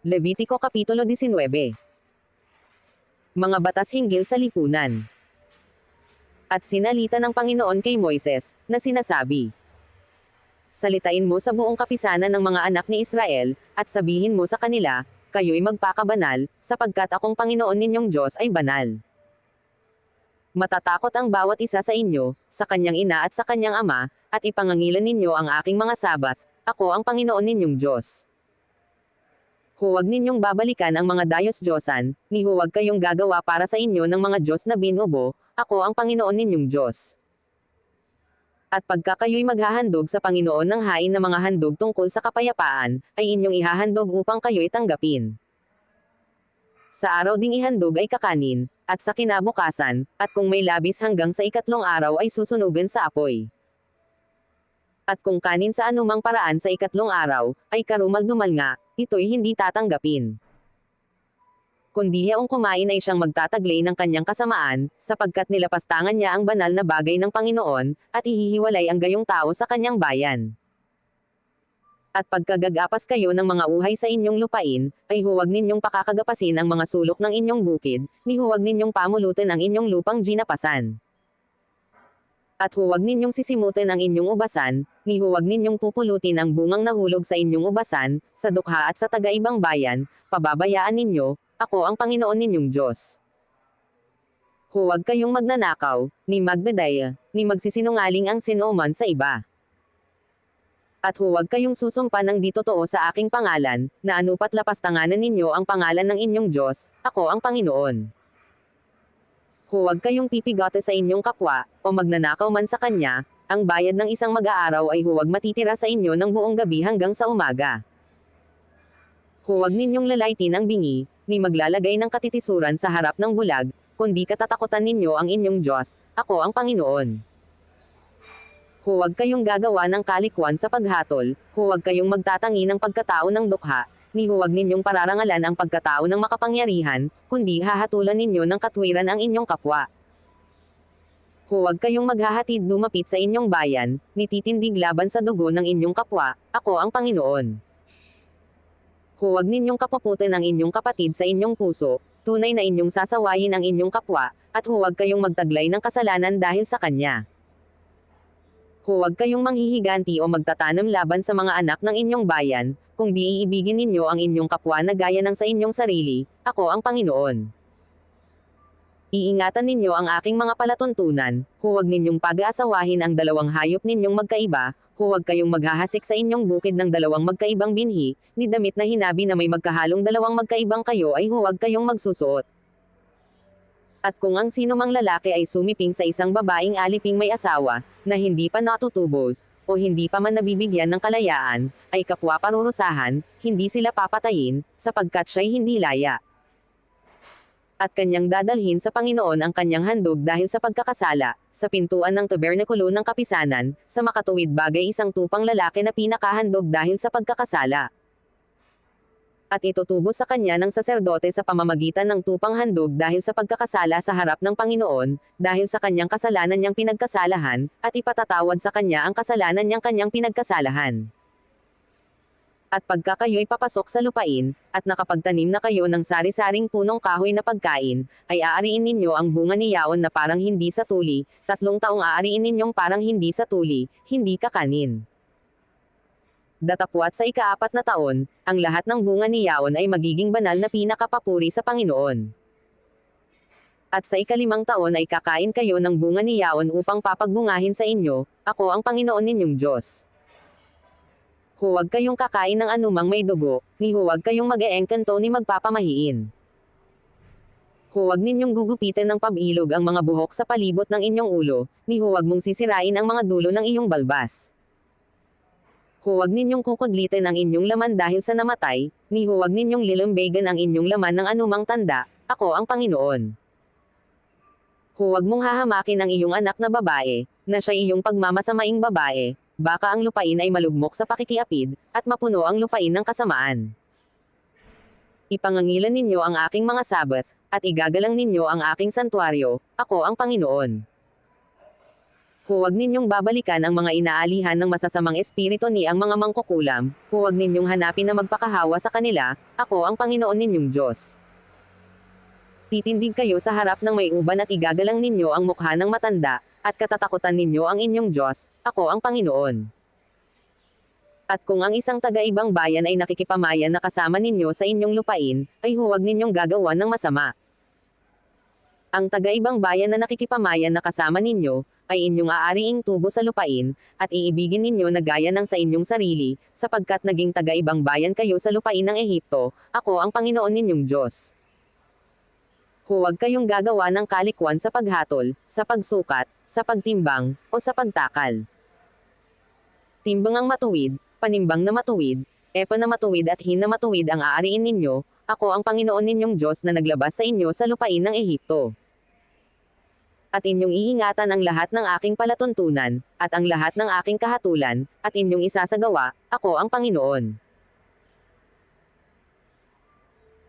Levitiko Kapitulo 19. Mga batas hinggil sa lipunan. At sinalita ng Panginoon kay Moises, na sinasabi, salitain mo sa buong kapisanan ng mga anak ni Israel, at sabihin mo sa kanila, kayo'y magpakabanal, sapagkat akong Panginoon ninyong Diyos ay banal. Matatakot ang bawat isa sa inyo, sa kanyang ina at sa kanyang ama, at ipangangilan ninyo ang aking mga sabat, ako ang Panginoon ninyong Diyos. Huwag ninyong babalikan ang mga dayos-diyosan, ni huwag kayong gagawa para sa inyo ng mga Diyos na binubo, ako ang Panginoon ninyong Diyos. At pagka kayo'y maghahandog sa Panginoon ng hain na mga handog tungkol sa kapayapaan, ay inyong ihahandog upang kayo'y tanggapin. Sa araw ding ihandog ay kakanin, at sa kinabukasan, at kung may labis hanggang sa ikatlong araw ay susunugan sa apoy. At kung kanin sa anumang paraan sa ikatlong araw, ay karumal-dumal nga, ito'y hindi tatanggapin. Kundi yaong kumain ay siyang magtataglay ng kanyang kasamaan, sapagkat nilapastangan niya ang banal na bagay ng Panginoon, at ihihiwalay ang gayong tao sa kanyang bayan. At pagkagagapas kayo ng mga uhay sa inyong lupain, ay huwag ninyong pakakagapasin ang mga sulok ng inyong bukid, ni huwag ninyong pamulutin ang inyong lupang ginapasan. At huwag ninyong sisimutin ang inyong ubasan, ni huwag ninyong pupulutin ang bungang nahulog sa inyong ubasan, sa dukha at sa taga-ibang bayan, pababayaan ninyo, ako ang Panginoon ninyong Diyos. Huwag kayong magnanakaw, ni magdadaya, ni magsisinungaling ang sinoman sa iba. At huwag kayong susumpa ng di totoo sa aking pangalan, na anupat lapastanganan ninyo ang pangalan ng inyong Diyos, ako ang Panginoon. Huwag kayong pipigote sa inyong kapwa, o magnanakaw man sa kanya, ang bayad ng isang mag-aaraw ay huwag matitira sa inyo ng buong gabi hanggang sa umaga. Huwag ninyong lalaitin ang bingi, ni maglalagay ng katitisuran sa harap ng bulag, kundi katatakutan ninyo ang inyong Diyos, ako ang Panginoon. Huwag kayong gagawa ng kalikwan sa paghatol, huwag kayong magtatangi ng pagkatao ng dukha, ni huwag ninyong pararangalan ang pagkatao ng makapangyarihan, kundi hahatulan ninyo ng katwiran ang inyong kapwa. Huwag kayong maghahatid dumapit sa inyong bayan, ni titindig laban sa dugo ng inyong kapwa, ako ang Panginoon. Huwag ninyong kapaputin ang inyong kapatid sa inyong puso, tunay na inyong sasawayin ang inyong kapwa, at huwag kayong magtaglay ng kasalanan dahil sa kanya. Huwag kayong manghihiganti o magtatanam laban sa mga anak ng inyong bayan, kung di iibigin ninyo ang inyong kapwa na gaya ng sa inyong sarili, ako ang Panginoon. Iingatan ninyo ang aking mga palatuntunan, huwag ninyong pag-aasawahin ang dalawang hayop ninyong magkaiba, huwag kayong maghahasik sa inyong bukid ng dalawang magkaibang binhi, ni damit na hinabi na may magkahalong dalawang magkaibang kayo ay huwag kayong magsusuot. At kung ang sino mang lalaki ay sumiping sa isang babaeng aliping may asawa, na hindi pa natutubos, o hindi pa man nabibigyan ng kalayaan, ay kapwa parurusahan, hindi sila papatayin, sapagkat siya'y hindi laya. At kanyang dadalhin sa Panginoon ang kanyang handog dahil sa pagkakasala, sa pintuan ng tabernakulo ng kapisanan, sa makatuwid bagay isang tupang lalaki na pinakahandog dahil sa pagkakasala. At itutubo sa kanya ng saserdote sa pamamagitan ng tupang handog dahil sa pagkakasala sa harap ng Panginoon, dahil sa kanyang kasalanan niyang pinagkasalahan, at ipatatawad sa kanya ang kasalanan niyang kanyang pinagkasalahan. At pagka kayo'y papasok sa lupain, at nakapagtanim na kayo ng sari-saring punong kahoy na pagkain, ay aariin ninyo ang bunga ni yaon na parang hindi sa tuli, 3 taong aariin ninyong parang hindi sa tuli, hindi kakanin. Datapwat sa ika-4 na taon, ang lahat ng bunga ni yaon ay magiging banal na pinakapapuri sa Panginoon. At sa ika-5 taon ay kakain kayo ng bunga ni yaon upang papagbungahin sa inyo, ako ang Panginoon ninyong Diyos. Huwag kayong kakain ng anumang may dugo, ni huwag kayong mag-eengkanto ni magpapamahiin. Huwag ninyong gugupitin ng pabilog ang mga buhok sa palibot ng inyong ulo, ni huwag mong sisirain ang mga dulo ng iyong balbas. Huwag ninyong kukudlitin ang inyong laman dahil sa namatay, ni huwag ninyong lilambegan ang inyong laman ng anumang tanda, ako ang Panginoon. Huwag mong hahamakin ang iyong anak na babae, na siya iyong pagmamasamaing babae, baka ang lupain ay malugmok sa pakikiapid, at mapuno ang lupain ng kasamaan. Ipangangilan ninyo ang aking mga sabat, at igagalang ninyo ang aking santuaryo, ako ang Panginoon. Huwag ninyong babalikan ang mga inaalihan ng masasamang espiritu ni ang mga mangkukulam, huwag ninyong hanapin na magpakahawa sa kanila, ako ang Panginoon ninyong Diyos. Titindig kayo sa harap ng may uban at igagalang ninyo ang mukha ng matanda, at katatakutan ninyo ang inyong Diyos, ako ang Panginoon. At kung ang isang taga-ibang bayan ay nakikipamayan na kasama ninyo sa inyong lupain, ay huwag ninyong gagawan ng masama. Ang taga-ibang bayan na nakikipamayan na kasama ninyo, ay inyong aariing tubo sa lupain, at iibigin ninyo na gaya ng sa inyong sarili, sapagkat naging taga-ibang bayan kayo sa lupain ng Ehipto, ako ang Panginoon ninyong Diyos. Huwag kayong gagawa ng kalikwan sa paghatol, sa pagsukat, sa pagtimbang, o sa pagtakal. Timbang ang matuwid, panimbang na matuwid, epa na matuwid at hin na matuwid ang aariin ninyo, ako ang Panginoon ninyong Diyos na naglabas sa inyo sa lupain ng Ehipto. At inyong iingatan ang lahat ng aking palatuntunan, at ang lahat ng aking kahatulan, at inyong isasagawa, ako ang Panginoon.